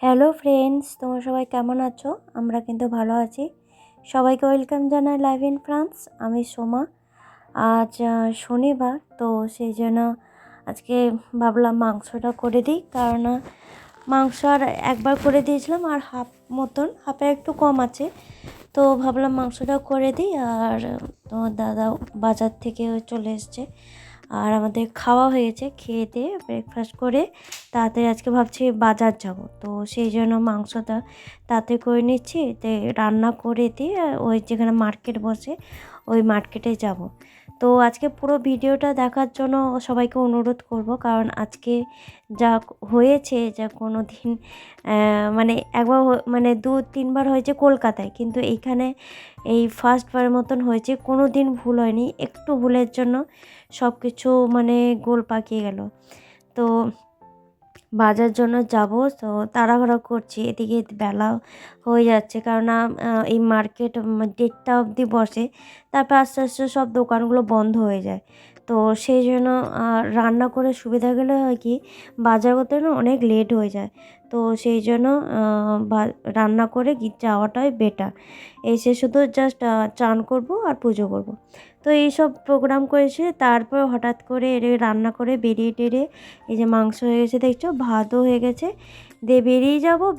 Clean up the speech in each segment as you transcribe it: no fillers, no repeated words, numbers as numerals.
Hello friends, তোমরা সবাই কেমন আছো? আমরা কিন্তু ভালো আছি। সবাইকে ওয়েলকাম জানাই লাইভ ইন ফ্রান্স। আমি সোমা। আজ শনিবার, তো সেই জন্য আজকে ভাবলাম মাংসটা করে দিই, কারণ মাংস আর একবার করে দিয়েছিলাম আর হাফের একটু কম আছে, তো ভাবলাম মাংসটা করে দিই। আর তোমার দাদা বাজার থেকে চলে এসছে আর আমাদের খাওয়া হয়েছে, খেয়ে দিয়ে ব্রেকফাস্ট করে তাড়াতাড়ি আজকে ভাবছি বাজার যাব, তো সেই জন্য মাংসটা তাড়াতাড়ি করে নিচ্ছি, রান্না করে দিয়ে ওই যেখানে মার্কেট বসে ওই মার্কেটে যাব। তো আজকে পুরো ভিডিওটা দেখার জন্য সবাইকে অনুরোধ করব, কারণ আজকে যা হয়েছে, যা কোনো দিন মানে একবার মানে 2-3বার হয়েছে কলকাতায়, কিন্তু এইখানে এই ফার্স্টবারের মতন হয়েছে। কোনো দিন ভুল হয়নি, একটু ভুলের জন্য সব কিছু মানে গোল পাকিয়ে গেল। তো বাজার জন্য যাব, তো তাড়াহুড়ো করছি, এদিকে বেলা হয়ে যাচ্ছে, কারণ এই মার্কেট 1:30 অবধি বসে, তারপর আস্তে আস্তে সব দোকানগুলো বন্ধ হয়ে যায়। তো সেই জন্য রান্না করে সুবিধা গেলে হয় কি, বাজার করতে না অনেক লেট হয়ে যায়, তো সেই জন্য রান্না করে যাওয়াটাই বেটার। এসে শুধু জাস্ট চান করব আর পুজো করব। তো এইসব প্রোগ্রাম করেছে, তারপর হঠাৎ করে রান্না করে বেরিয়ে এই যে মাংস হয়ে গেছে দেখছো, ভাতও হয়ে গেছে,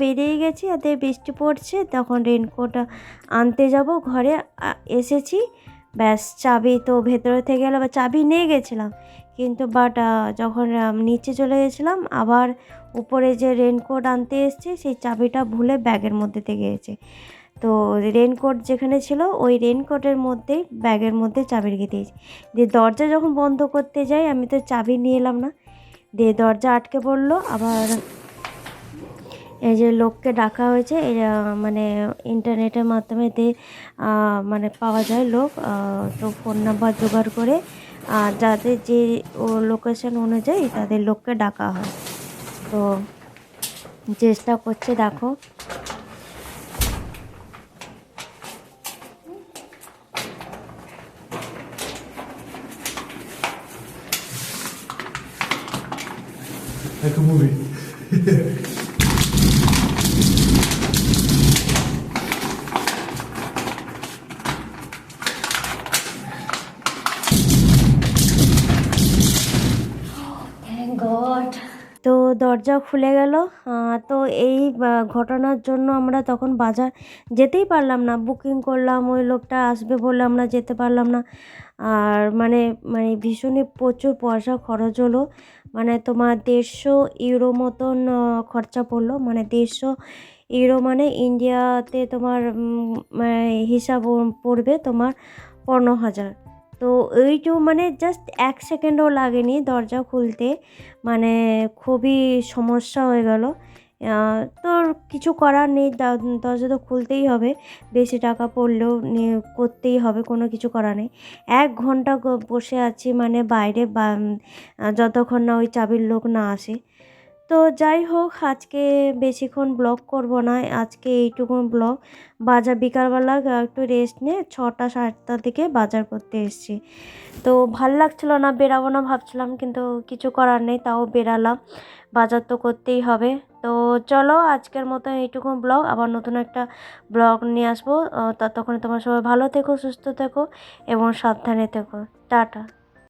বেরিয়ে গেছি, আর বৃষ্টি পড়ছে, তখন রেনকোট আনতে যাব ঘরে এসেছি, ব্যাস চাবি তো ভেতরে থেকে গেলো, বা চাবি নিয়ে গেছিলাম, কিন্তু যখন নিচে চলে গেছিলাম, আবার উপরে যে রেনকোট আনতে এসেছি সেই চাবিটা ভুলে ব্যাগের মধ্যে থেকে গেছে। তো রেনকোট যেখানে ছিল ওই রেনকোটের মধ্যেই ব্যাগের মধ্যে চাবি রেখে দিয়েছি। দিয়ে দরজা যখন বন্ধ করতে যাই, আমি তো চাবি নিয়ে এলাম না, দিয়ে দরজা আটকে পড়লো। আবার এই যে লোককে ডাকা হয়েছে, মানে ইন্টারনেটের মাধ্যমে মানে পাওয়া যায় লোক, তো ফোন নাম্বার জোগাড় করে যাদের যে লোকেশন অনুযায়ী তাদের লোককে ডাকা হয়। তো চেষ্টা করছে, দেখো। Like a movie. Thank god. তো দরজা খুলে গেল। তো এই ঘটনার জন্য আমরা তখন বাজার যেতেই পারলাম না, বুকিং করলাম, ওই লোকটা আসবে বলে আমরা যেতে পারলাম না। আর মানে মানে ভীষণই প্রচুর পয়সা খরচ হলো, মানে তোমার 150 ইউরো মতন খরচা পড়লো, মানে 150 ইউরো মানে ইন্ডিয়াতে তোমার হিসাব পড়বে তোমার 15,000। তো এইটু মানে জাস্ট 1 সেকেন্ডও লাগেনি দরজা খুলতে, মানে খুবই সমস্যা হয়ে গেল। তোর কিছু করার নেই, দরজা তো খুলতেই হবে, বেশি টাকা পড়লেও করতেই হবে, কোনো কিছু করার নেই। 1 ঘন্টা বসে আছি মানে বাইরে, যতক্ষণ না ওই চাবির লোক না আসে। তো যাই হোক, আজকে বেশিক্ষণ ব্লগ করব না, আজকে এইটুকু ব্লগ। বিকালবেলা একটু রেস্ট নিয়ে 6টা 7টার দিকে বাজার করতে এসেছি। তো ভাল লাগছিলো না, বেরাবো না ভাবছিলাম, কিন্তু কিছু করার নেই, তাও বেরালাম, বাজার তো করতেই হবে। তো চলো, আজকের মতো এইটুকু ব্লগ, আবার নতুন একটা ব্লগ নিয়ে আসবো। ততক্ষণে তোমরা সবাই ভালো থেকো, সুস্থ থেকো এবং সাবধানে থেকো। টাটা।